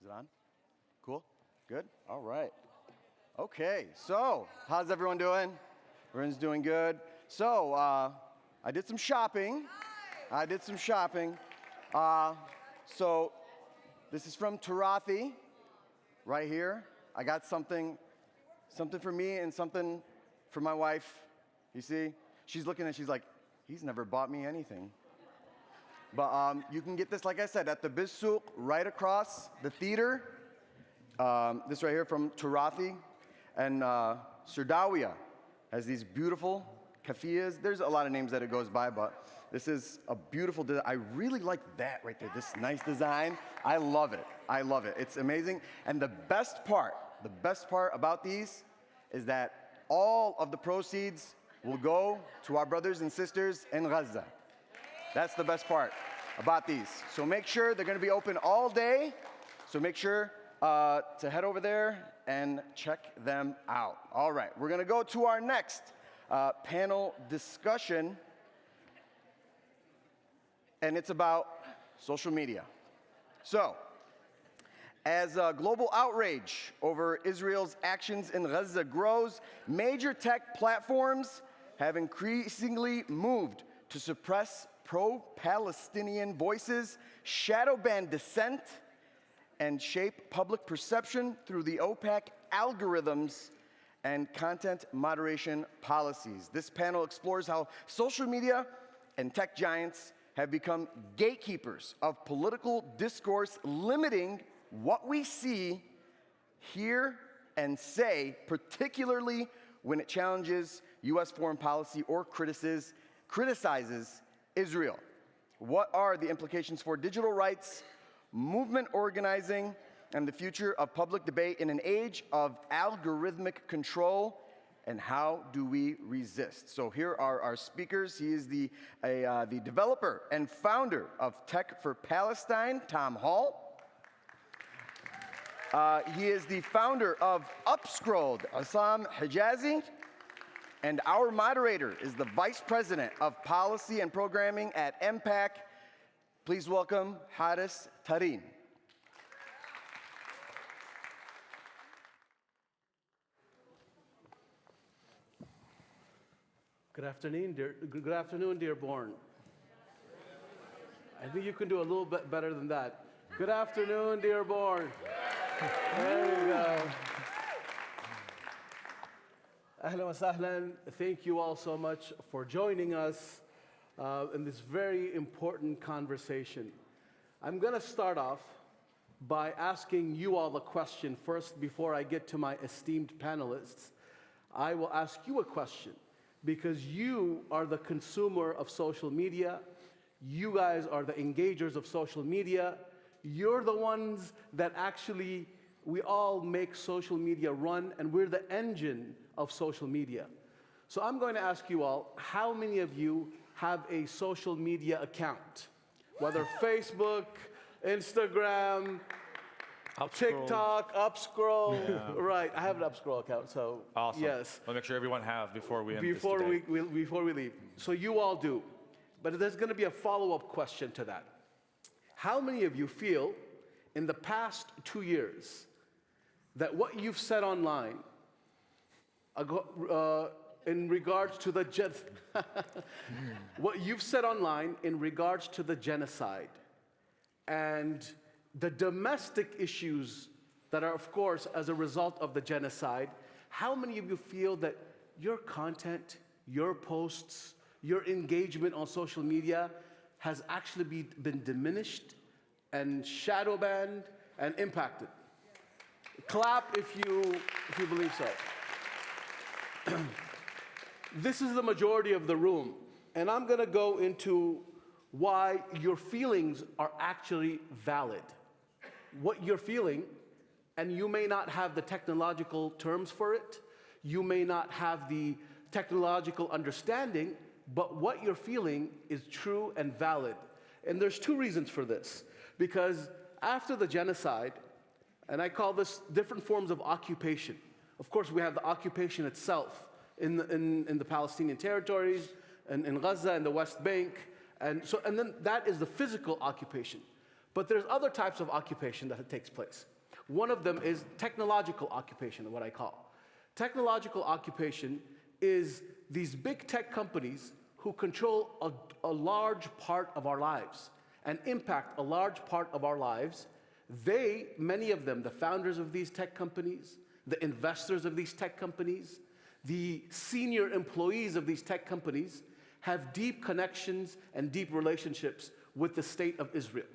it on? Cool? Good? All right. Okay, so how's everyone doing? Everyone's doing good. So I did some shopping. So this is from Tarathi, right here. I got something for me and something for my wife. You see? She's looking and she's like, he's never bought me anything. But you can get this, like I said, at the Bissouk, right across the theater. This right here from Tarathi. And Sirdawiya has these beautiful kafiyas. There's a lot of names that it goes by, but this is a beautiful design. I really like that right there, this nice design. I love it. It's amazing. And the best part about these is that all of the proceeds will go to our brothers and sisters in Gaza. That's the best part about these. So make sure they're going to be open all day. So make sure to head over there and check them out. All right, we're going to go to our next panel discussion. And it's about social media. So, as global outrage over Israel's actions in Gaza grows, major tech platforms have increasingly moved to suppress pro-Palestinian voices, shadow ban dissent, and shape public perception through the OPAC algorithms and content moderation policies. This panel explores how social media and tech giants have become gatekeepers of political discourse, limiting what we see, hear, and say, particularly when it challenges U.S. foreign policy or criticizes Israel. What are the implications for digital rights, movement organizing, and the future of public debate in an age of algorithmic control? And how do we resist? So here are our speakers. He is the developer and founder of Tech for Palestine, Tom Hall. He is the founder of UpScrolled, Issam Hijazi. And our moderator is the vice president of policy and programming at MPAC. Please welcome Tarin. Good afternoon, Dearborn. I think you can do a little bit better than that. Good afternoon, Dearborn. There you go. Ahlan wa sahlan. Thank you all so much for joining us in this very important conversation. I'm going to start off by asking you all a question first before I get to my esteemed panelists. I will ask you a question, because you are the consumer of social media. You guys are the engagers of social media. You're the ones that actually, we all make social media run, and we're the engine of social media. So I'm going to ask you all, how many of you have a social media account? Whether Facebook, Instagram, TikTok, UpScrolled. Yeah. Right, I have an UpScrolled account, so awesome. Yes. I'll make sure everyone have before we end this today. Before we leave. So you all do. But there's going to be a follow-up question to that. How many of you feel in the past 2 years that what you've said online in regards to the what you've said online in regards to the genocide and the domestic issues that are, of course, as a result of the genocide, how many of you feel that your content, your posts, your engagement on social media has actually been diminished and shadow banned and impacted? Clap if you believe so. This is the majority of the room, and I'm going to go into why your feelings are actually valid. What you're feeling, and you may not have the technological terms for it, you may not have the technological understanding, but what you're feeling is true and valid. And there's two reasons for this. Because after the genocide, and I call this different forms of occupation. Of course, we have the occupation itself in the Palestinian territories, and in Gaza and the West Bank, and then that is the physical occupation. But there's other types of occupation that takes place. One of them is technological occupation, what I call. Technological occupation is these big tech companies who control a large part of our lives and impact a large part of our lives. They, many of them, the founders of these tech companies, the investors of these tech companies, the senior employees of these tech companies have deep connections and deep relationships with the state of Israel.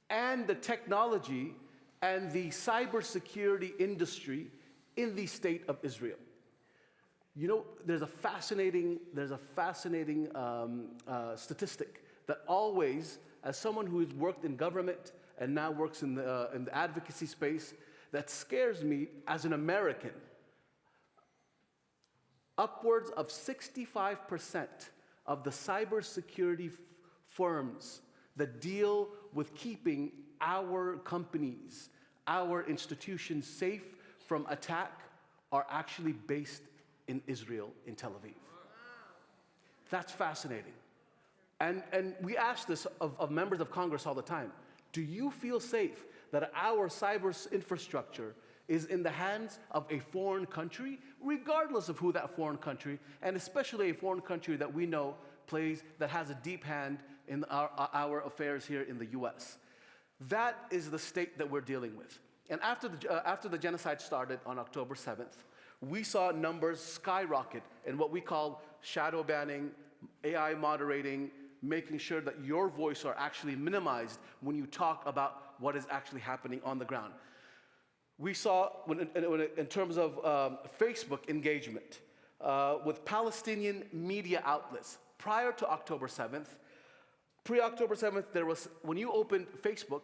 And the technology and the cybersecurity industry in the state of Israel. You know, there's a fascinating statistic that always, as someone who has worked in government and now works in the advocacy space, that scares me as an American. Upwards of 65% of the cybersecurity firms that deal with keeping our companies, our institutions safe from attack are actually based in Israel, in Tel Aviv. That's fascinating. And we ask this of members of Congress all the time. Do you feel safe that our cyber infrastructure is in the hands of a foreign country, regardless of who that foreign country, and especially a foreign country that we know that has a deep hand in our affairs here in the US? That is the state that we're dealing with. And after the genocide started on October 7th, we saw numbers skyrocket in what we call shadow banning, AI moderating, making sure that your voice are actually minimized when you talk about what is actually happening on the ground. We saw, in terms of Facebook engagement with Palestinian media outlets prior to October 7th, pre-October 7th, when you opened Facebook,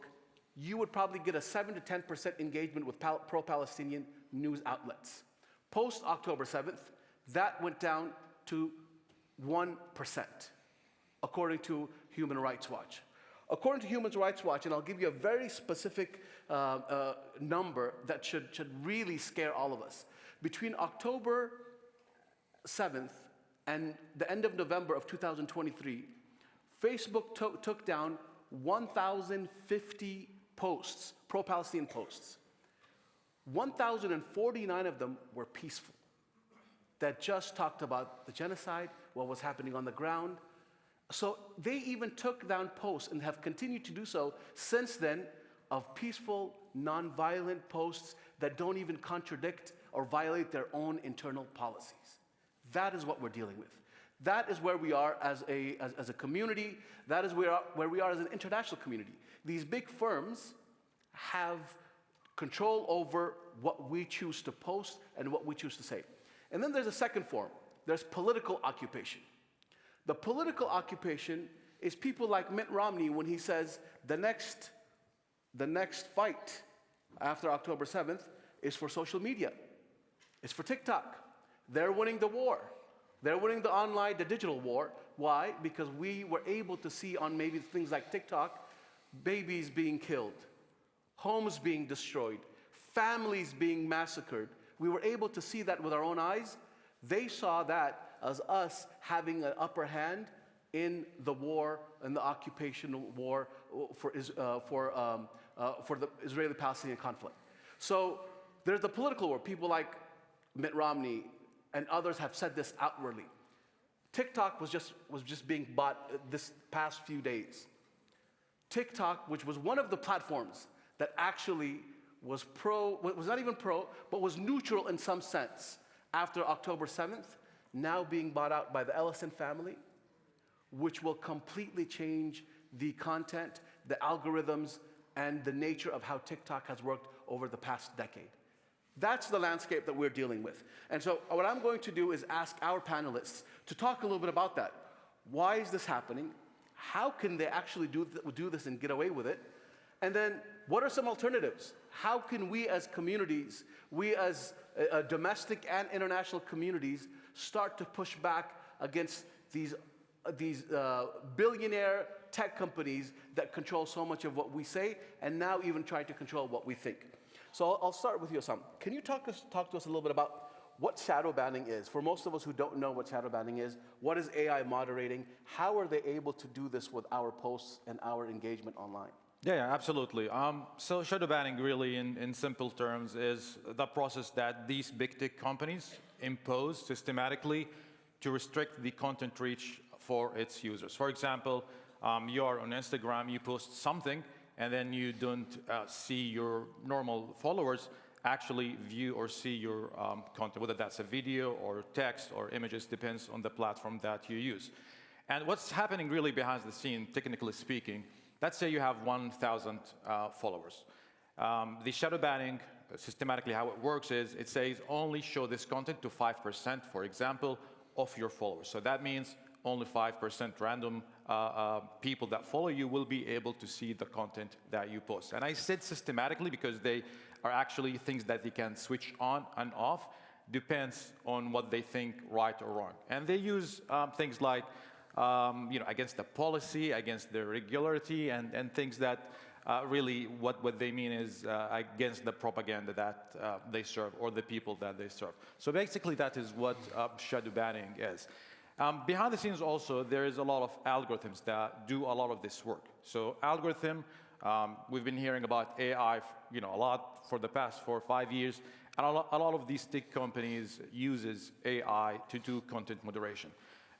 you would probably get a 7 to 10% engagement with pro-Palestinian news outlets. Post-October 7th, that went down to 1%, according to Human Rights Watch. According to Human Rights Watch, and I'll give you a very specific number that should really scare all of us. Between October 7th and the end of November of 2023, Facebook took down 1,050 posts, pro-Palestinian posts. 1,049 of them were peaceful, that just talked about the genocide, what was happening on the ground. So they even took down posts and have continued to do so since then of peaceful, nonviolent posts that don't even contradict or violate their own internal policies. That is what we're dealing with. That is where we are as a community. That is where we are as an international community. These big firms have control over what we choose to post and what we choose to say. And then there's a second form. There's political occupation. The political occupation is people like Mitt Romney when he says the next fight after October 7th is for social media. It's for TikTok. They're winning the war. They're winning the digital war. Why? Because we were able to see on maybe things like TikTok, babies being killed, homes being destroyed, families being massacred. We were able to see that with our own eyes. They saw that as us having an upper hand in the war, in the occupation war for the Israeli-Palestinian conflict. So there's the political war. People like Mitt Romney and others have said this outwardly. TikTok was just being bought this past few days. TikTok, which was one of the platforms that actually was not even pro, but was neutral in some sense after October 7th, now being bought out by the Ellison family, which will completely change the content, the algorithms, and the nature of how TikTok has worked over the past decade. That's the landscape that we're dealing with. And so what I'm going to do is ask our panelists to talk a little bit about that. Why is this happening? How can they actually do this and get away with it? And then what are some alternatives? How can we as communities, we as domestic and international communities, start to push back against these billionaire tech companies that control so much of what we say and now even try to control what we think? So I'll start with you, Issam. Can you talk to us a little bit about what shadow banning is? For most of us who don't know what shadow banning is, what is AI moderating? How are they able to do this with our posts and our engagement online? Yeah, absolutely. So shadow banning really, in simple terms, is the process that these big tech companies impose systematically to restrict the content reach for its users. For example, you are on Instagram, you post something, and then you don't see your normal followers actually view or see your content, whether that's a video or text or images, depends on the platform that you use. And what's happening really behind the scene, technically speaking, let's say you have 1,000 followers. The shadow banning, systematically how it works is, it says only show this content to 5%, for example, of your followers. So that means only 5% random people that follow you will be able to see the content that you post. And I said systematically because they are actually things that they can switch on and off, depends on what they think right or wrong. And they use things like, against the policy, against the regularity, and things that really what they mean is against the propaganda that they serve or the people that they serve. So basically that is what shadow banning is. Behind the scenes also, there is a lot of algorithms that do a lot of this work. So algorithm, we've been hearing about AI a lot for the past 4 or 5 years, and a lot of these tech companies uses AI to do content moderation.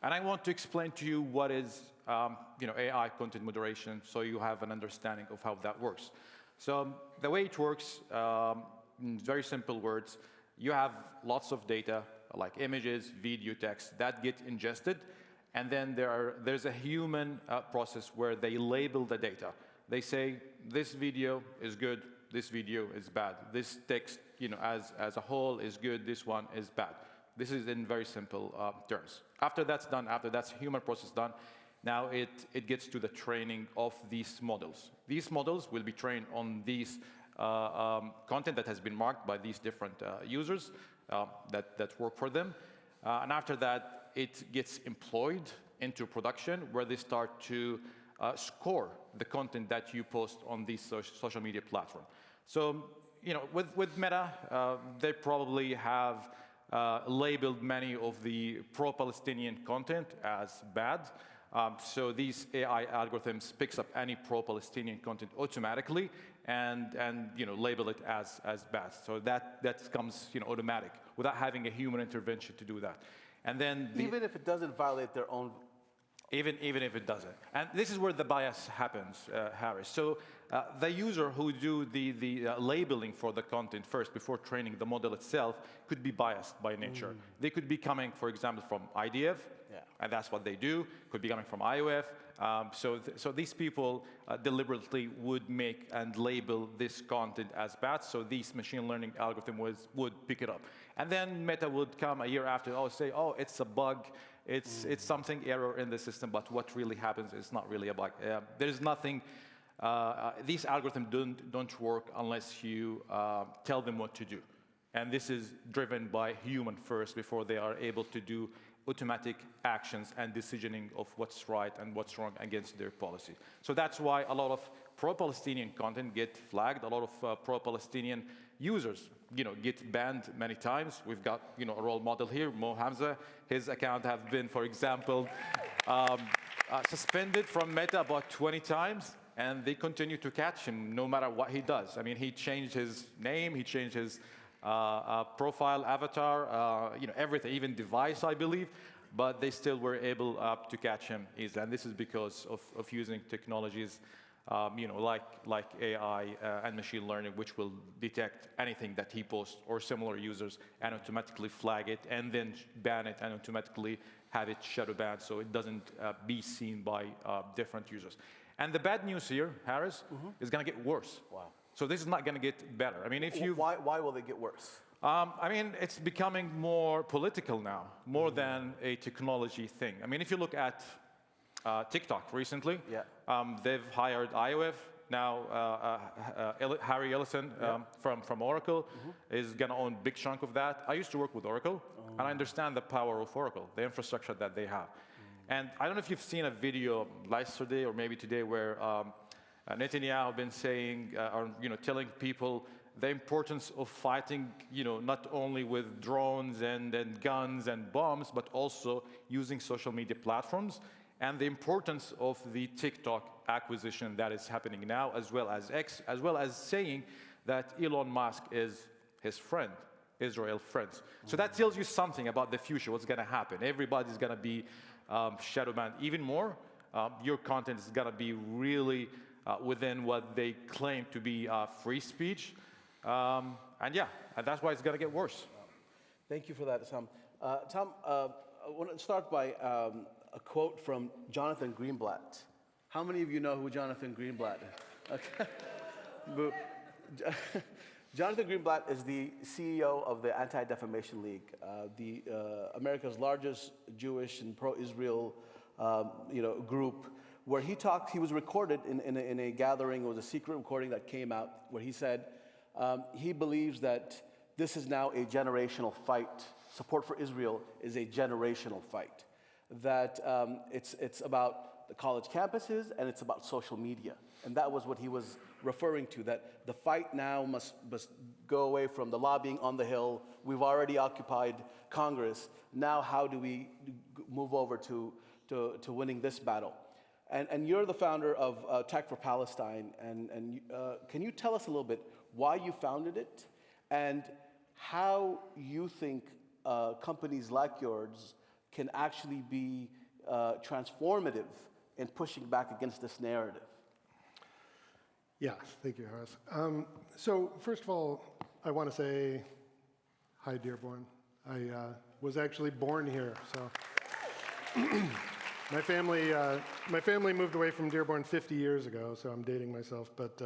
And I want to explain to you what is AI content moderation so you have an understanding of how that works. So the way it works, in very simple words, you have lots of data like images, video, text that get ingested, and then there's a human process where they label the data. They say this video is good, this video is bad, this text as a whole is good, this one is bad. This is in very simple terms. After that's done, after that's human process done, now it gets to the training of these models. These models will be trained on these content that has been marked by these different users that work for them. And after that, it gets employed into production where they start to score the content that you post on these social media platform. So, with Meta, they probably have labeled many of the pro-Palestinian content as bad. So these AI algorithms picks up any pro-Palestinian content automatically and label it as bad. So that comes automatic without having a human intervention to do that. And then even if it doesn't violate their own. Even if it doesn't. And this is where the bias happens, Harris. So the user who do the labeling for the content first before training the model itself could be biased by nature. They could be coming, for example, from IDF, and that's what they do. Could be coming from IOF. So these people deliberately would make and label this content as bad, so these machine learning algorithm would pick it up. And then Meta would come a year after, say, it's a bug, it's something error in the system, but what really happens is not really a bug. There's nothing, these algorithms don't work unless you tell them what to do. And this is driven by human first before they are able to do automatic actions and decisioning of what's right and what's wrong against their policy. So that's why a lot of pro-Palestinian content get flagged. A lot of pro-Palestinian users, get banned many times. We've got, a role model here, Mo Hamza. His account have been, for example, suspended from Meta about 20 times, and they continue to catch him no matter what he does. I mean, he changed his name, he changed his profile, avatar, everything, even device, I believe, but they still were able to catch him easily. And this is because of using technologies, like AI and machine learning, which will detect anything that he posts or similar users and automatically flag it and then ban it and automatically have it shadow banned so it doesn't be seen by different users. And the bad news here, Harris, is going to get worse. Wow. So this is not going to get better. I mean, if you... Why will they get worse? I mean, it's becoming more political now, more than a technology thing. I mean, if you look at TikTok recently, they've hired IOF. Now, Harry Ellison from Oracle is going to own a big chunk of that. I used to work with Oracle, and I understand the power of Oracle, the infrastructure that they have. And I don't know if you've seen a video yesterday or maybe today where Netanyahu been saying, telling people the importance of fighting, not only with drones and guns and bombs, but also using social media platforms. and the importance of the TikTok acquisition that is happening now, as well as X, as well as saying that Elon Musk is his friend, Israel friends. So that tells you something about the future, what's going to happen. Everybody's going to be shadow banned even more. Your content is going to be really within what they claim to be free speech. And yeah, and that's why it's going to get worse. Thank you for that, Issam. Tom, I want to start by a quote from Jonathan Greenblatt. How many of you know who Jonathan Greenblatt is? Okay. Jonathan Greenblatt is the CEO of the Anti-Defamation League, America's largest Jewish and pro-Israel group, where he was recorded in a gathering. It was a secret recording that came out where he said he believes that this is now a generational fight. Support for Israel is a generational fight. That it's about the college campuses and it's about social media. And that was what he was referring to, that the fight now must go away from the lobbying on the Hill. We've already occupied Congress. Now how do we move over to winning this battle? And you're the founder of Tech for Palestine. And can you tell us a little bit why you founded it and how you think companies like yours can actually be transformative in pushing back against this narrative? Yeah, thank you, Haris. So first of all, I want to say hi, Dearborn. I was actually born here, so my family moved away from Dearborn 50 years ago, so I'm dating myself. But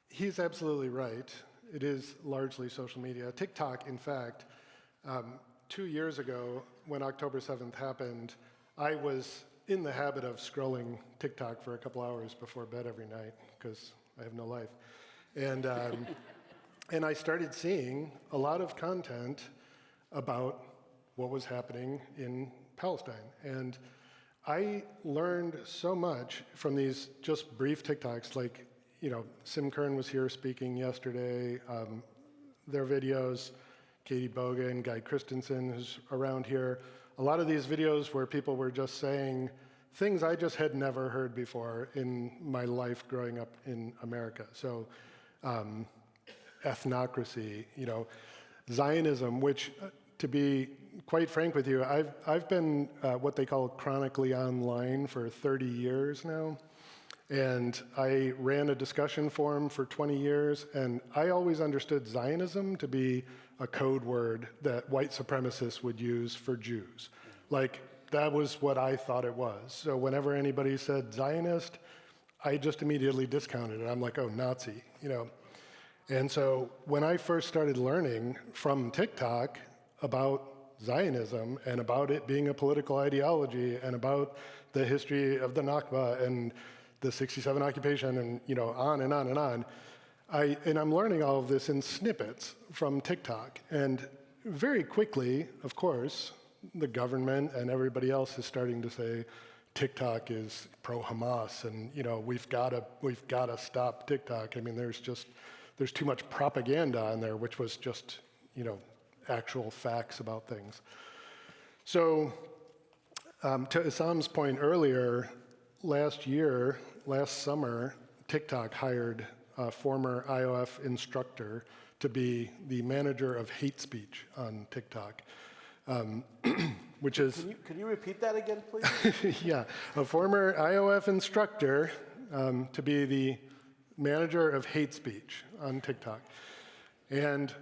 he's absolutely right. It is largely social media. TikTok, in fact, 2 years ago, when October 7th happened, I was in the habit of scrolling TikTok for a couple hours before bed every night because I have no life. And, and I started seeing a lot of content about what was happening in Palestine. And I learned so much from these just brief TikToks, like, Sim Kern was here speaking yesterday, their videos, Katie Bogan, Guy Christensen, who's around here. A lot of these videos where people were just saying things I just had never heard before in my life growing up in America. So ethnocracy, Zionism, which, to be quite frank with you, I've been what they call chronically online for 30 years now. And I ran a discussion forum for 20 years, and I always understood Zionism to be a code word that white supremacists would use for Jews. Like, that was what I thought it was. So whenever anybody said Zionist, I just immediately discounted it. I'm like, oh, Nazi, And so when I first started learning from TikTok about Zionism and about it being a political ideology and about the history of the Nakba and the 67 occupation and on and on and on, I'm learning all of this in snippets from TikTok. And very quickly, of course, the government and everybody else is starting to say TikTok is pro-Hamas, and we've got to stop TikTok. I mean, there's too much propaganda on there, which was just actual facts about things. So to Issam's point earlier, last summer, TikTok hired a former IOF instructor to be the manager of hate speech on TikTok, which is... Can you repeat that again, please? Yeah, a former IOF instructor to be the manager of hate speech on TikTok. And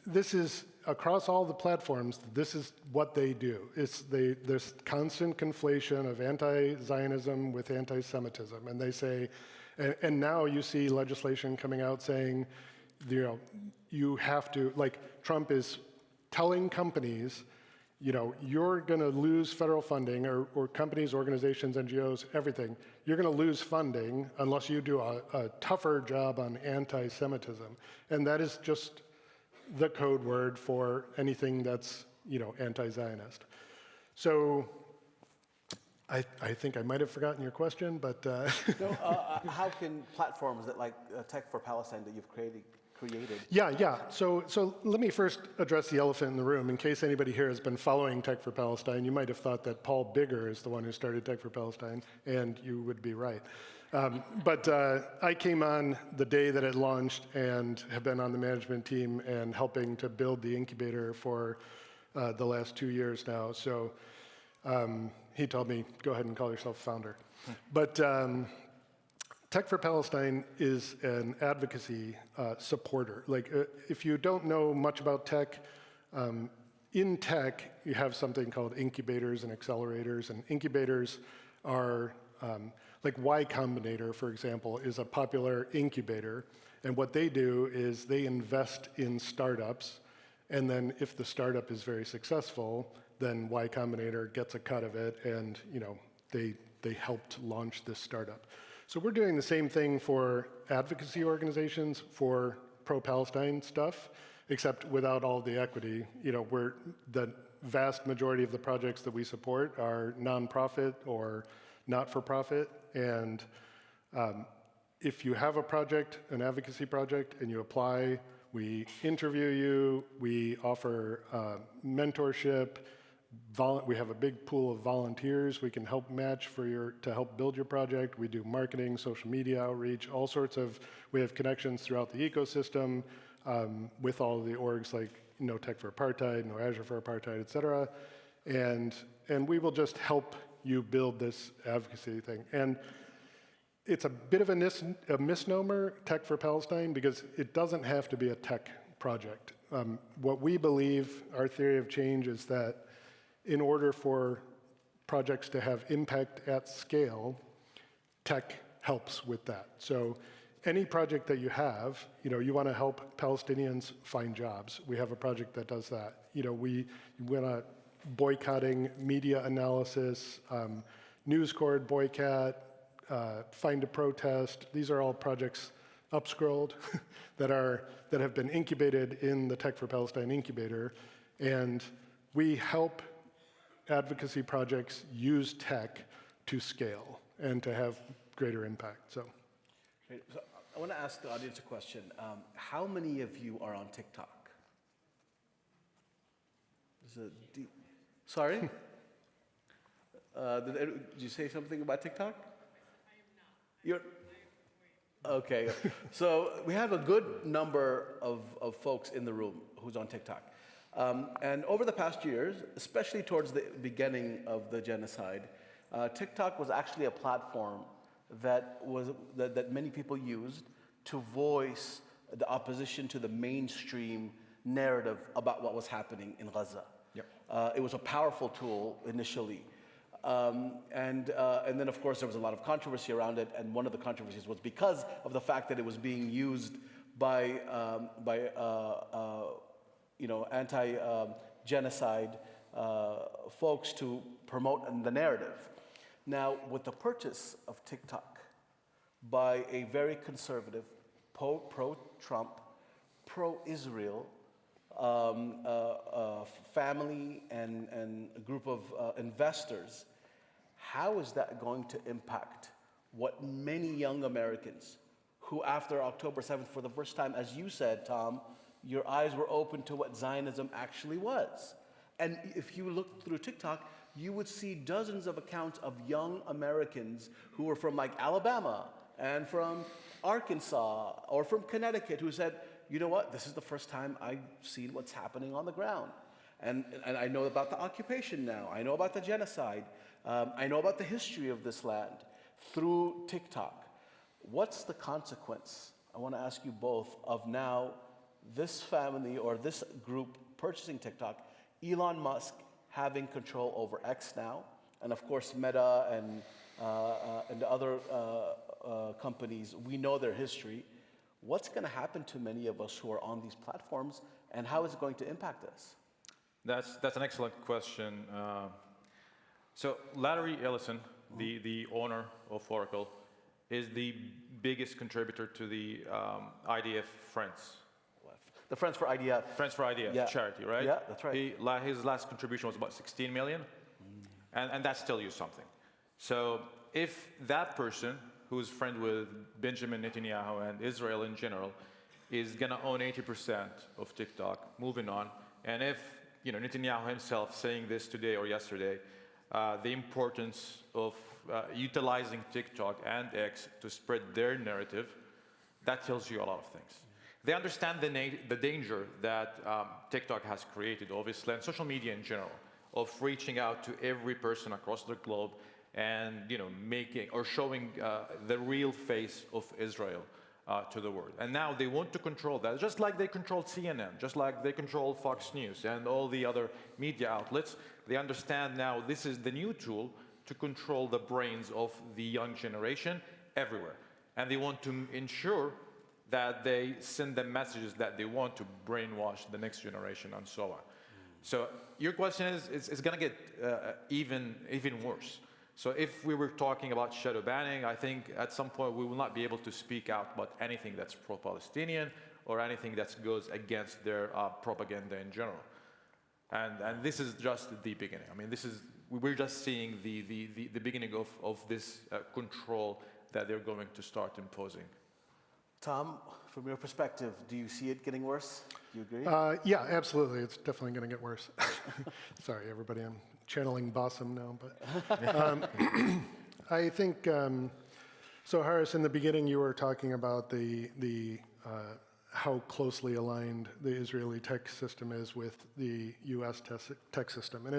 this is, across all the platforms, this is what they do. There's constant conflation of anti-Zionism with anti-Semitism. And they say, and now you see legislation coming out saying, you have to, like Trump is telling companies, you're going to lose federal funding, or companies, organizations, NGOs, everything. You're going to lose funding unless you do a tougher job on anti-Semitism. And that is just the code word for anything that's, anti-Zionist. So I think I might have forgotten your question, but... No, how can platforms that like Tech for Palestine that you've created. Yeah. So let me first address the elephant in the room. In case anybody here has been following Tech for Palestine, you might have thought that Paul Bigger is the one who started Tech for Palestine, and you would be right. But I came on the day that it launched and have been on the management team and helping to build the incubator for the last 2 years now. So he told me, go ahead and call yourself founder. But Tech for Palestine is an advocacy supporter. Like, if you don't know much about tech, in tech, you have something called incubators and accelerators, and incubators are, like Y Combinator, for example, is a popular incubator, and what they do is they invest in startups, and then if the startup is very successful, then Y Combinator gets a cut of it, and they helped launch this startup. So we're doing the same thing for advocacy organizations for pro-Palestine stuff, except without all the equity. The vast majority of the projects that we support are nonprofit or not-for-profit, and if you have a project, an advocacy project, and you apply, we interview you, we offer mentorship, we have a big pool of volunteers we can help match to help build your project. We do marketing, social media outreach, all sorts of, we have connections throughout the ecosystem with all of the orgs like No Tech for Apartheid, No Azure for Apartheid, et cetera. And we will just help you build this advocacy thing. And it's a bit of a misnomer, Tech for Palestine, because it doesn't have to be a tech project. What we believe, our theory of change, is that in order for projects to have impact at scale, tech helps with that. So any project that you have, you want to help Palestinians find jobs. We have a project that does that. We went on boycotting media analysis, News Corps boycott, Find a Protest. These are all projects, UpScrolled, that have been incubated in the Tech for Palestine incubator, and we help advocacy projects use tech to scale and to have greater impact. So I want to ask the audience a question. How many of you are on TikTok? Sorry? Did you say something about TikTok? I am not. Okay. So we have a good number of folks in the room who's on TikTok. And over the past years, especially towards the beginning of the genocide, TikTok was actually a platform that many people used to voice the opposition to the mainstream narrative about what was happening in Gaza. Yep. It was a powerful tool initially. And then, of course, there was a lot of controversy around it, and one of the controversies was because of the fact that it was being used by anti-genocide folks to promote the narrative. Now, with the purchase of TikTok by a very conservative, pro-Trump, pro-Israel family and a group of investors, how is that going to impact what many young Americans who, after October 7th, for the first time, as you said, Tom, your eyes were open to what Zionism actually was? And if you look through TikTok, you would see dozens of accounts of young Americans who were from like Alabama and from Arkansas or from Connecticut who said, you know what, this is the first time I've seen what's happening on the ground. And I know about the occupation now. I know about the genocide. I know about the history of this land through TikTok. What's the consequence, I want to ask you both, of now this family or this group purchasing TikTok, Elon Musk having control over X now, and of course Meta and the other companies, we know their history. What's going to happen to many of us who are on these platforms, and how is it going to impact us? That's an excellent question. So Larry Ellison, the owner of Oracle, is the biggest contributor to the IDF Friends. The Friends for IDF. Friends for IDF charity, right? Yeah, that's right. His last contribution was about 16 million, and that still used something. So if that person, who's friend with Benjamin Netanyahu and Israel in general, is going to own 80% of TikTok. Moving on. And if Netanyahu himself saying this today or yesterday, the importance of utilizing TikTok and X to spread their narrative, that tells you a lot of things. They understand the danger that TikTok has created, obviously, and social media in general, of reaching out to every person across the globe and making or showing the real face of Israel to the world. And now they want to control that, just like they controlled CNN, just like they control Fox News and all the other media outlets. They understand now this is the new tool to control the brains of the young generation everywhere. And they want to ensure that they send them messages that they want to brainwash the next generation and so on. So your question is, it's going to get even worse. So if we were talking about shadow banning, I think at some point we will not be able to speak out about anything that's pro-Palestinian or anything that goes against their propaganda in general. And this is just the beginning. I mean, we're just seeing the beginning of this control that they're going to start imposing. Tom, from your perspective, do you see it getting worse? Do you agree? Yeah, absolutely. It's definitely going to get worse. Sorry, everybody. I'm channeling Bassem now, but I think so. Haris, in the beginning, you were talking about the how closely aligned the Israeli tech system is with the U.S. tech system, and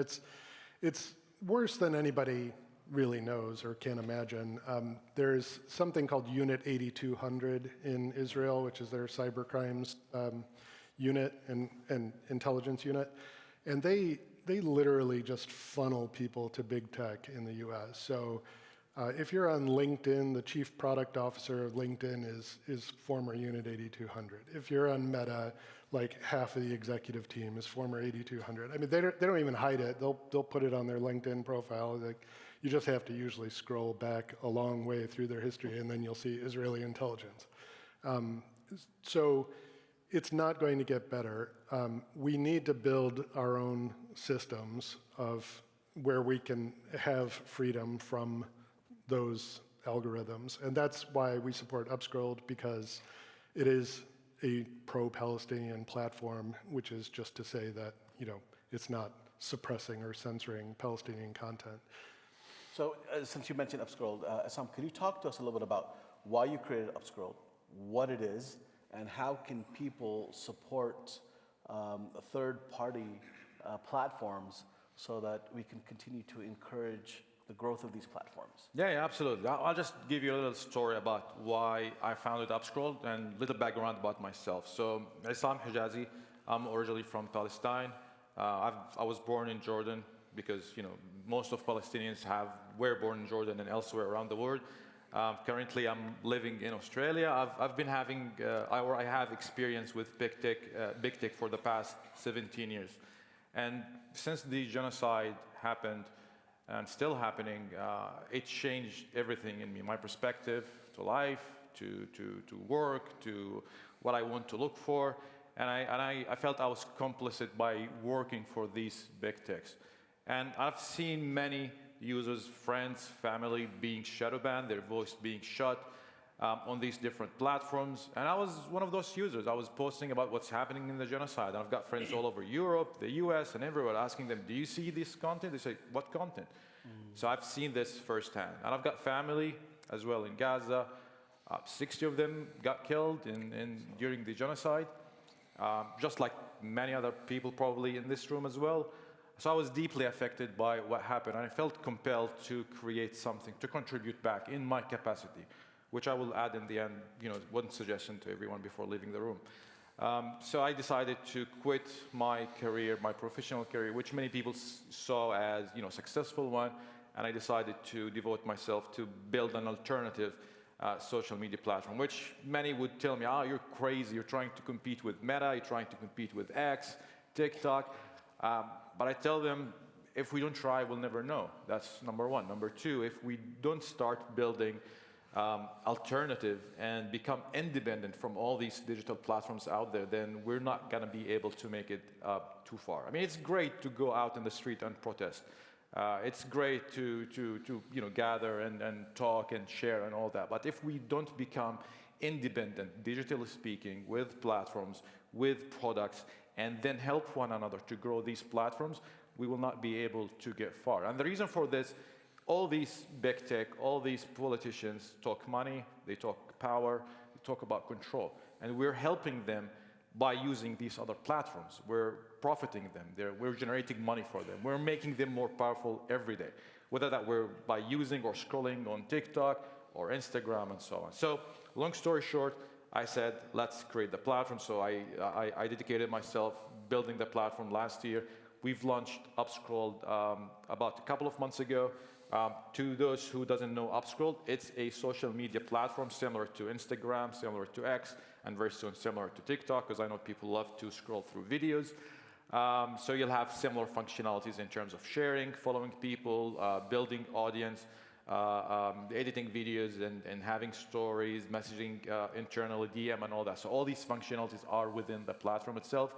it's worse than anybody really knows or can imagine. There's something called Unit 8200 in Israel, which is their cybercrimes unit and intelligence unit, and they literally just funnel people to big tech in the U.S. So if you're on LinkedIn, the chief product officer of LinkedIn is former Unit 8200. If you're on Meta, like half of the executive team is former 8200. I mean, they don't even hide it. They'll put it on their LinkedIn profile. Like, you just have to usually scroll back a long way through their history, and then you'll see Israeli intelligence. So it's not going to get better. We need to build our own systems of where we can have freedom from those algorithms. And that's why we support UpScrolled, because it is a pro-Palestinian platform, which is just to say that, it's not suppressing or censoring Palestinian content. So since you mentioned UpScrolled, Issam, could you talk to us a little bit about why you created UpScrolled, what it is, and how can people support third-party platforms so that we can continue to encourage the growth of these platforms? Yeah, absolutely. I'll just give you a little story about why I founded UpScrolled and a little background about myself. So, Issam Hijazi, I'm originally from Palestine. I was born in Jordan because, most of Palestinians were born in Jordan and elsewhere around the world. Currently, I'm living in Australia. I've been having, I have experience with big tech for the past 17 years. And since the genocide happened, and still happening, it changed everything in me, my perspective to life, to work, to what I want to look for. And I felt I was complicit by working for these big techs. And I've seen many users, friends, family being shadow banned, their voice being shut on these different platforms. And I was one of those users. I was posting about what's happening in the genocide. And I've got friends all over Europe, the US, and everywhere asking them, do you see this content? They say, what content? So I've seen this firsthand. And I've got family as well in Gaza. 60 of them got killed during the genocide, just like many other people probably in this room as well. So I was deeply affected by what happened. And I felt compelled to create something, to contribute back in my capacity, which I will add in the end, one suggestion to everyone before leaving the room. So I decided to quit my career, my professional career, which many people saw as, a successful one, and I decided to devote myself to build an alternative social media platform, which many would tell me, you're crazy, you're trying to compete with Meta, you're trying to compete with X, TikTok. But I tell them, if we don't try, we'll never know. That's number one. Number two, if we don't start building alternative and become independent from all these digital platforms out there, then we're not going to be able to make it too far. I mean, it's great to go out in the street and protest. It's great to gather and talk and share and all that. But if we don't become independent, digitally speaking, with platforms, with products, and then help one another to grow these platforms, we will not be able to get far. And the reason for this, all these big tech, all these politicians talk money, they talk power, they talk about control. And we're helping them by using these other platforms. We're profiting them. We're generating money for them. We're making them more powerful every day, whether that we're by using or scrolling on TikTok or Instagram and so on. So long story short, I said, let's create the platform. So I dedicated myself building the platform last year. We've launched UpScrolled about a couple of months ago. To those who doesn't know UpScrolled, it's a social media platform similar to Instagram, similar to X, and very soon similar to TikTok, because I know people love to scroll through videos. So you'll have similar functionalities in terms of sharing, following people, building audience, editing videos and having stories, messaging internally, DM and all that. So all these functionalities are within the platform itself.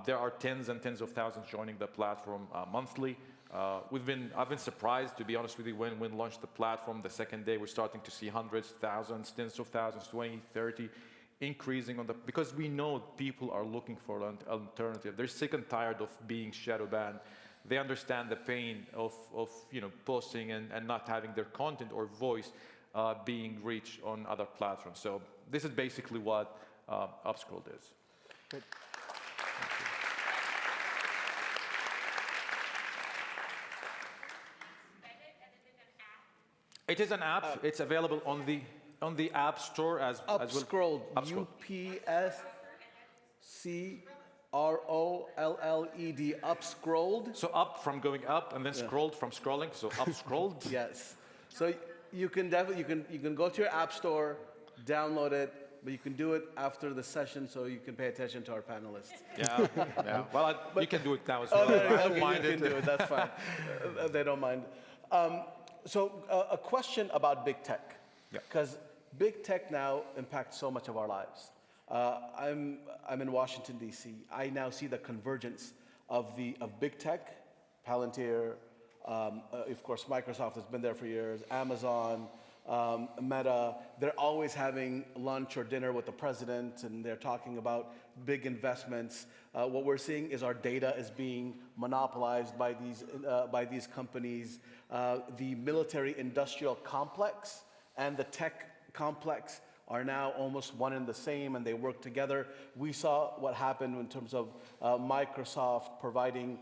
There are tens and tens of thousands joining the platform monthly. I've been surprised, to be honest with you, when we launched the platform. The second day, we're starting to see hundreds, thousands, tens of thousands, 20, 30, increasing on because we know people are looking for an alternative. They're sick and tired of being shadow banned. They understand the pain of posting and not having their content or voice being reached on other platforms. So this is basically what UpScrolled is. Good. It is an app. It's available on the App Store as well. UpScrolled. UpScrolled. UpScrolled. UpScrolled. So up from going up, and then scrolled from scrolling. So UpScrolled. Yes. So you can definitely you can go to your app store, download it, but you can do it after the session so you can pay attention to our panelists. Yeah. Yeah. Well, you can do it now as well. I don't mind you it. can do it. That's fine. They don't mind. So a question about big tech, because big tech now impacts so much of our lives. I'm in Washington D.C. I now see the convergence of big tech, Palantir, of course Microsoft has been there for years, Amazon, Meta. They're always having lunch or dinner with the president, and they're talking about big investments. What we're seeing is our data is being monopolized by these companies. The military-industrial complex and the tech complex are now almost one and the same, and they work together. We saw what happened in terms of Microsoft providing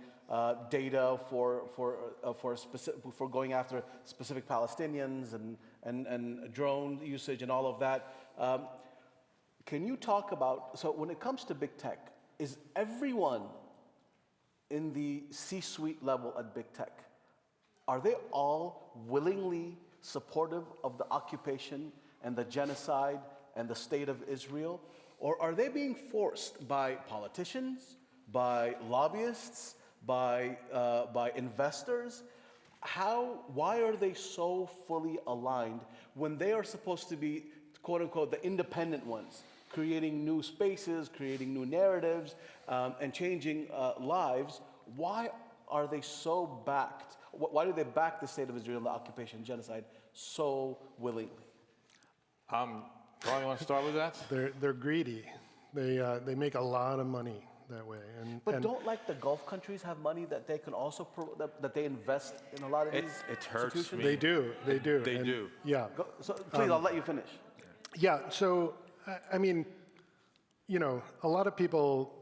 data for going after specific Palestinians and drone usage and all of that. Can you talk about, so when it comes to big tech, is everyone in the C-suite level at big tech, are they all willingly supportive of the occupation and the genocide and the state of Israel? Or are they being forced by politicians, by lobbyists, by investors? Why are they so fully aligned when they are supposed to be, quote unquote, the independent ones, creating new spaces, creating new narratives, and changing lives? Why are they so backed? Why do they back the state of Israel and the occupation and genocide so willingly? Ron, you want to start with that? They're greedy. They make a lot of money that way. But don't like the Gulf countries have money that they can also that they invest in a lot of these It hurts institutions? me. They do. They do. They do. Yeah. So please, I'll let you finish. Yeah. So, I mean, a lot of people.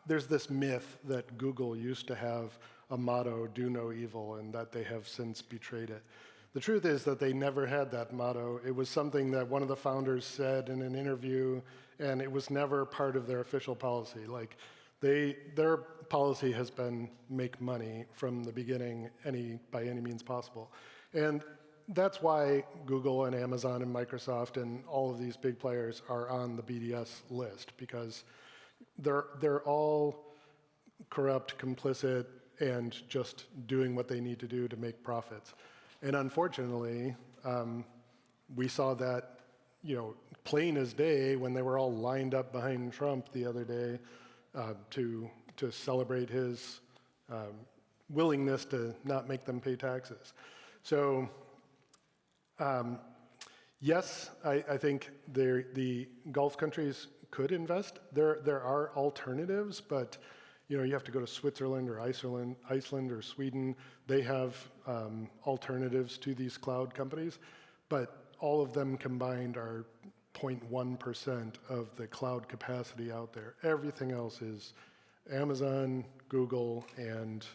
There's this myth that Google used to have a motto, "Do no evil," and that they have since betrayed it. The truth is that they never had that motto. It was something that one of the founders said in an interview, and it was never part of their official policy. Like, their policy has been make money from the beginning, by any means possible. And that's why Google and Amazon and Microsoft and all of these big players are on the BDS list, because they're all corrupt, complicit, and just doing what they need to do to make profits. And unfortunately, we saw that, plain as day when they were all lined up behind Trump the other day to celebrate his willingness to not make them pay taxes. So, Yes, I think the Gulf countries could invest. There are alternatives, but you have to go to Switzerland or Iceland or Sweden. They have alternatives to these cloud companies, but all of them combined are 0.1% of the cloud capacity out there. Everything else is Amazon, Google, and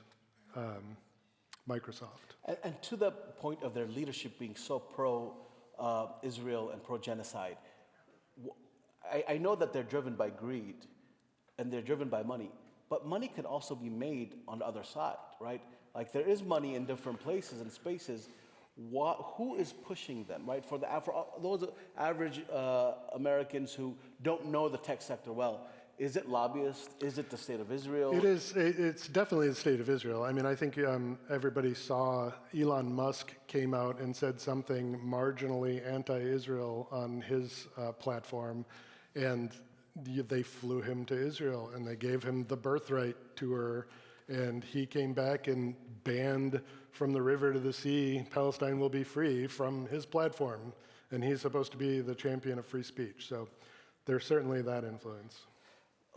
Microsoft. And to the point of their leadership being so pro-Israel and pro-genocide, I know that they're driven by greed and they're driven by money, but money can also be made on the other side, right? Like there is money in different places and spaces. Who is pushing them, right? For those average Americans who don't know the tech sector well, is it lobbyists? Is it the state of Israel? It is. It's definitely the state of Israel. I mean, I think everybody saw Elon Musk came out and said something marginally anti-Israel on his platform, and they flew him to Israel and they gave him the birthright tour, and he came back and banned from the river to the sea, Palestine will be free from his platform, and he's supposed to be the champion of free speech. So there's certainly that influence.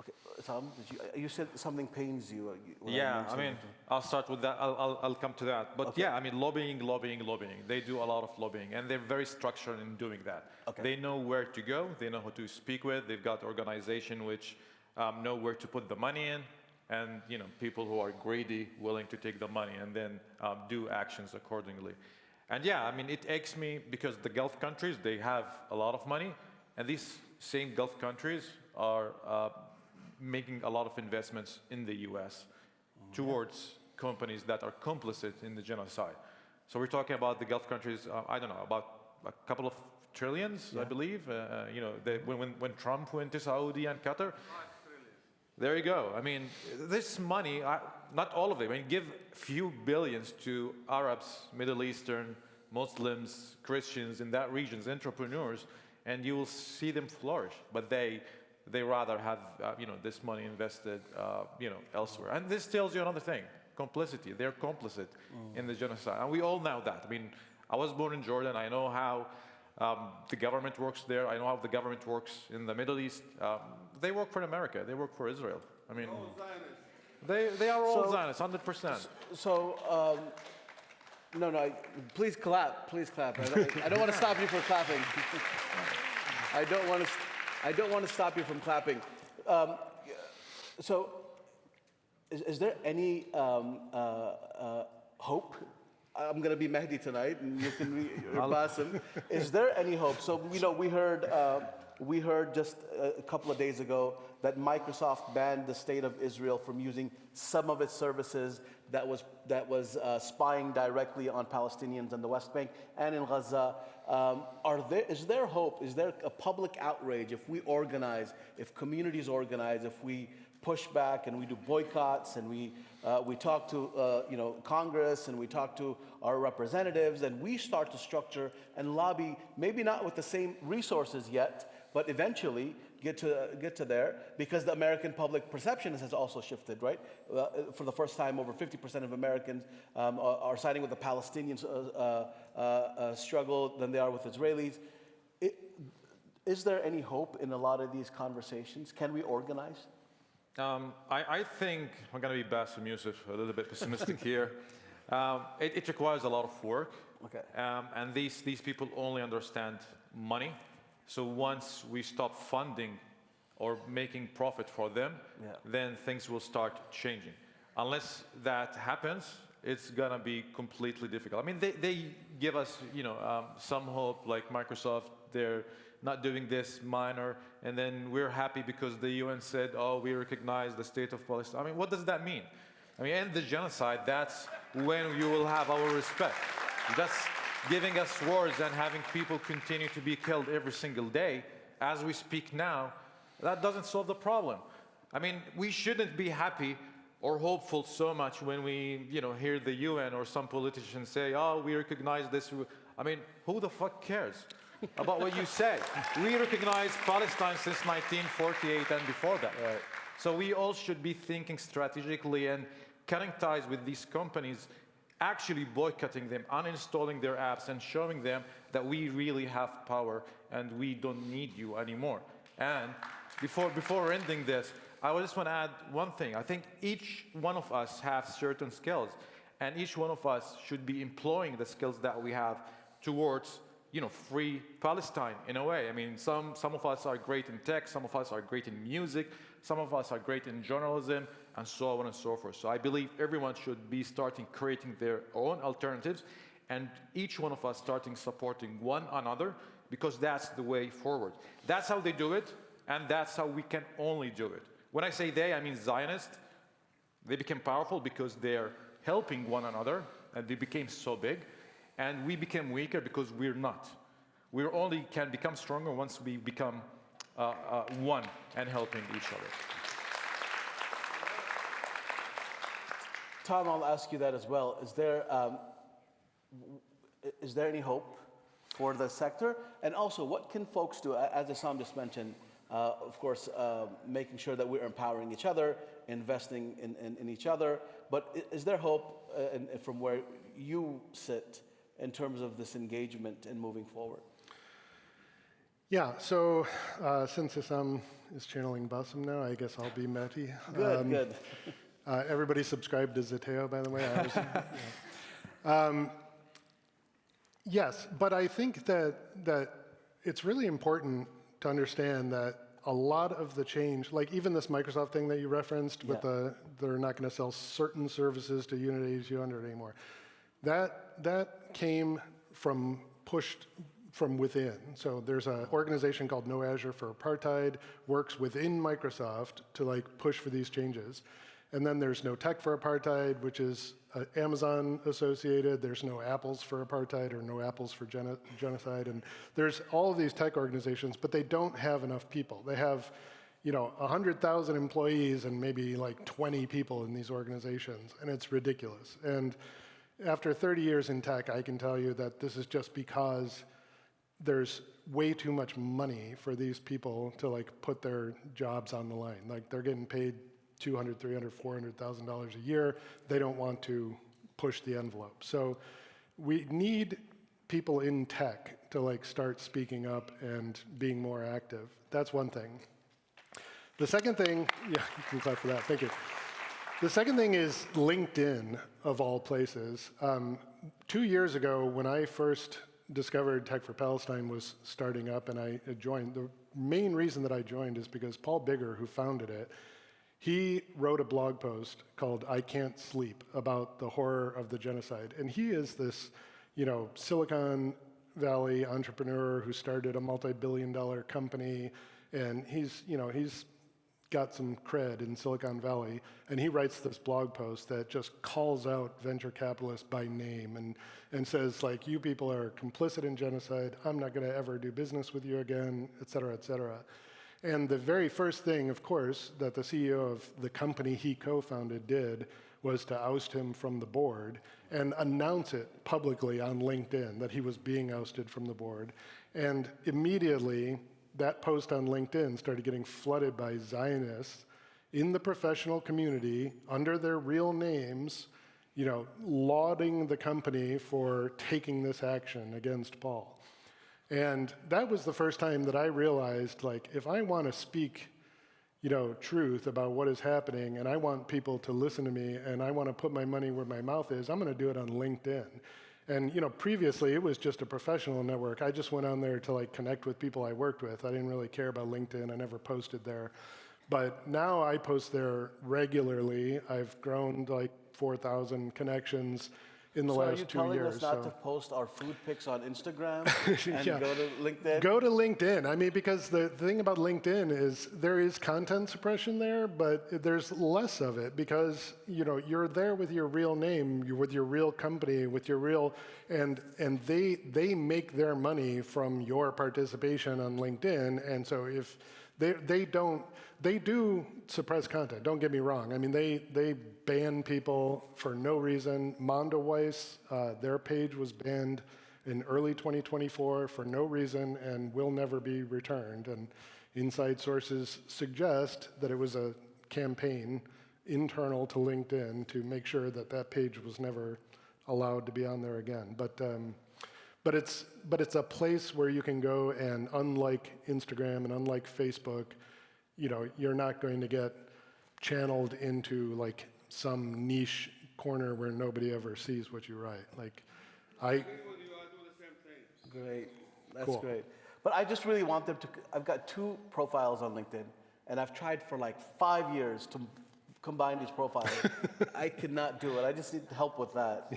Okay, Tom, you said something pains you. Yeah, I mean, I'll start with that. I'll come to that. But Okay. yeah, I mean, lobbying. They do a lot of lobbying, and they're very structured in doing that. Okay. They know where to go. They know who to speak with. They've got organization which know where to put the money in, and people who are greedy, willing to take the money and then do actions accordingly. And yeah, I mean, it aches me because the Gulf countries, they have a lot of money, and these same Gulf countries are making a lot of investments in the US towards companies that are complicit in the genocide. So we're talking about the Gulf countries, I don't know, about a couple of trillions, I believe. When Trump went to Saudi and Qatar, there you go. I mean, this money, not all of it. I mean, give few billions to Arabs, Middle Eastern, Muslims, Christians in that region's entrepreneurs, and you will see them flourish. But they rather have this money invested elsewhere. And this tells you another thing: complicity. They're complicit in the genocide, and we all know that. I mean, I was born in Jordan. I know how the government works there. I know how the government works in the Middle East. They work for America. They work for Israel. I mean, they are all Zionists, 100%. So, no, please clap. Please clap. I don't want to stop you from clapping. I don't want to stop you from clapping. So, is there any hope? I'm going to be Mehdi tonight, and you can be Basim. Is there any hope? So, we heard just a couple of days ago that Microsoft banned the state of Israel from using some of its services that was spying directly on Palestinians in the West Bank and in Gaza. Is there hope? Is there a public outrage if we organize, if communities organize, if we push back and we do boycotts and we talk to Congress and we talk to our representatives and we start to structure and lobby, maybe not with the same resources yet, but eventually get to there, because the American public perception has also shifted, right? For the first time, over 50% of Americans are siding with the Palestinian struggle than they are with Israelis. Is there any hope in a lot of these conversations? Can we organize? I think I'm going to be Bassem Youssef, a little bit pessimistic here. It requires a lot of work. Okay. And these people only understand money. So once we stop funding or making profit for them, then things will start changing. Unless that happens, it's gonna be completely difficult. I mean, they give us, some hope, like Microsoft. They're not doing this minor, and then we're happy because the UN said, oh, we recognize the state of Palestine. I mean, what does that mean? I mean, end the genocide, that's when you will have our respect. That's giving us wars and having people continue to be killed every single day, as we speak now, that doesn't solve the problem. I mean, we shouldn't be happy or hopeful so much when we, hear the UN or some politicians say, oh, we recognize this. I mean, who the fuck cares about what you say? We recognize Palestine since 1948 and before that. Right. So we all should be thinking strategically and cutting ties with these companies actually boycotting them, uninstalling their apps, and showing them that we really have power and we don't need you anymore. And before ending this, I just want to add one thing. I think each one of us has certain skills, and each one of us should be employing the skills that we have towards, free Palestine in a way. I mean, some of us are great in tech, some of us are great in music, some of us are great in journalism, and so on and so forth. So I believe everyone should be starting creating their own alternatives, and each one of us starting supporting one another, because that's the way forward. That's how they do it, and that's how we can only do it. When I say they, I mean Zionists. They became powerful because they're helping one another, and they became so big. And we became weaker because we're not. We only can become stronger once we become one and helping each other. Tom, I'll ask you that as well. Is there any hope for the sector? And also, what can folks do? As Issam just mentioned, of course, making sure that we're empowering each other, investing in each other. But is there hope from where you sit in terms of this engagement and moving forward? Yeah, so since Issam is channeling Bassem now, I guess I'll be Mehdi. Good. Everybody subscribe to Zeteo, by the way. Yes, but I think that it's really important to understand that a lot of the change, like even this Microsoft thing that you referenced, with they're not going to sell certain services to Unit 8200 anymore, that came pushed from within. So there's an organization called No Azure for Apartheid, works within Microsoft to push for these changes. And then there's No Tech for Apartheid, which is Amazon associated. There's No Apples for Apartheid or No Apples for Genocide. And there's all of these tech organizations, but they don't have enough people. They have 100,000 employees and maybe 20 people in these organizations, and it's ridiculous. And after 30 years in tech, I can tell you that this is just because there's way too much money for these people to put their jobs on the line. They're getting paid $200,000, $300,000, $400,000 a year. They don't want to push the envelope. So we need people in tech to start speaking up and being more active. That's one thing. The second thing, yeah, you can clap for that. Thank you. The second thing is LinkedIn, of all places. 2 years ago, when I first discovered Tech for Palestine was starting up and I joined, the main reason that I joined is because Paul Bigger, who founded it, he wrote a blog post called I Can't Sleep about the horror of the genocide. And he is this, Silicon Valley entrepreneur who started a multi-billion-dollar company, and he's got some cred in Silicon Valley, and he writes this blog post that just calls out venture capitalists by name and says, you people are complicit in genocide, I'm not gonna ever do business with you again, et cetera, et cetera. And the very first thing, of course, that the CEO of the company he co-founded did was to oust him from the board and announce it publicly on LinkedIn that he was being ousted from the board. And immediately, that post on LinkedIn started getting flooded by Zionists in the professional community under their real names, lauding the company for taking this action against Paul. And that was the first time that I realized, if I want to speak, truth about what is happening, and I want people to listen to me, and I want to put my money where my mouth is, I'm going to do it on LinkedIn. And previously it was just a professional network. I just went on there to connect with people I worked with. I didn't really care about LinkedIn. I never posted there. But now I post there regularly. I've grown 4,000 connections in the last 2 years. So are you telling us not to post our food pics on Instagram and Yeah. go to LinkedIn? Go to LinkedIn. I mean, because the thing about LinkedIn is there is content suppression there, but there's less of it because you're there with your real name, you're with your real company, with your real, and they make their money from your participation on LinkedIn, and so if they do suppress content, don't get me wrong. I mean, they ban people for no reason. Mondoweiss, their page was banned in early 2024 for no reason and will never be returned. And inside sources suggest that it was a campaign internal to LinkedIn to make sure that page was never allowed to be on there again. But it's a place where you can go, and unlike Instagram and unlike Facebook, you're not going to get channeled into like some niche corner where nobody ever sees what you write. Like, Great. That's Cool. great. But I just really want them to. I've got 2 profiles on LinkedIn, and I've tried for like 5 years to combine these profiles. I cannot do it. I just need help with that.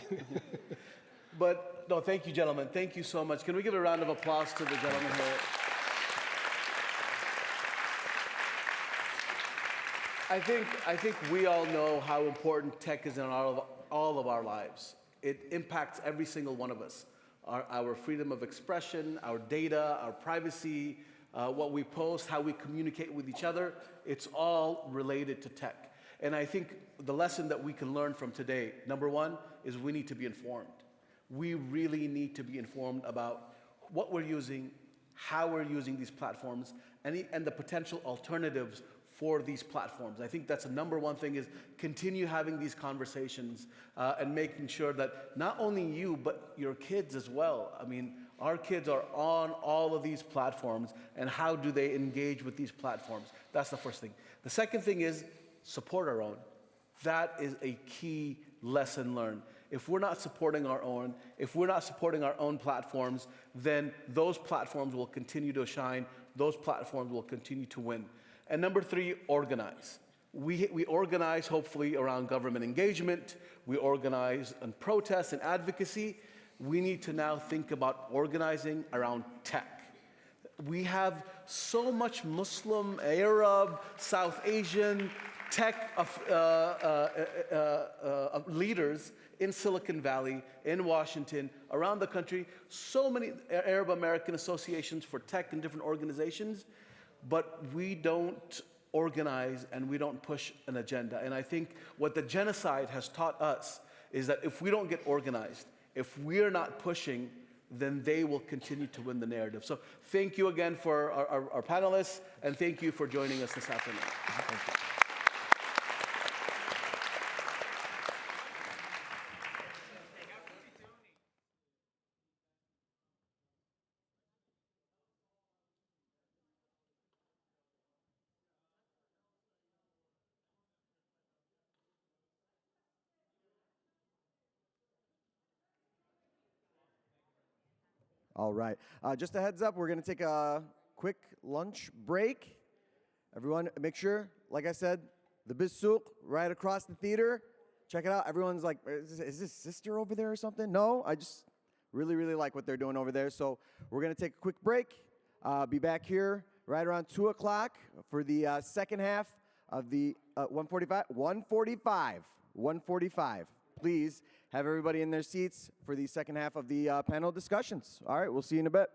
But no, thank you, gentlemen. Thank you so much. Can we give a round of applause to the gentleman here? I think we all know how important tech is in all of our lives. It impacts every single one of us. Our freedom of expression, our data, our privacy, what we post, how we communicate with each other, it's all related to tech. And I think the lesson that we can learn from today, number one, is we need to be informed. We really need to be informed about what we're using, how we're using these platforms, and the potential alternatives for these platforms. I think that's the number one thing, is continue having these conversations and making sure that not only you, but your kids as well. I mean, our kids are on all of these platforms, and how do they engage with these platforms? That's the first thing. The second thing is support our own. That is a key lesson learned. If we're not supporting our own, if we're not supporting our own platforms, then those platforms will continue to shine, those platforms will continue to win. And number 3, organize. We organize, hopefully, around government engagement. We organize on protests and advocacy. We need to now think about organizing around tech. We have so much Muslim, Arab, South Asian tech leaders in Silicon Valley, in Washington, around the country. So many Arab American associations for tech and different organizations. But we don't organize and we don't push an agenda. And I think what the genocide has taught us is that if we don't get organized, if we're not pushing, then they will continue to win the narrative. So thank you again for our panelists, and thank you for joining us this afternoon. Thank you. All right. Just a heads up, we're going to take a quick lunch break. Everyone, make sure, like I said, the Bissouk right across the theater. Check it out. Everyone's like, is this sister over there or something? No, I just really, really like what they're doing over there. So we're going to take a quick break. Be back here right around 2 o'clock for the second half of the 145. Please have everybody in their seats for the second half of the panel discussions. All right, we'll see you in a bit.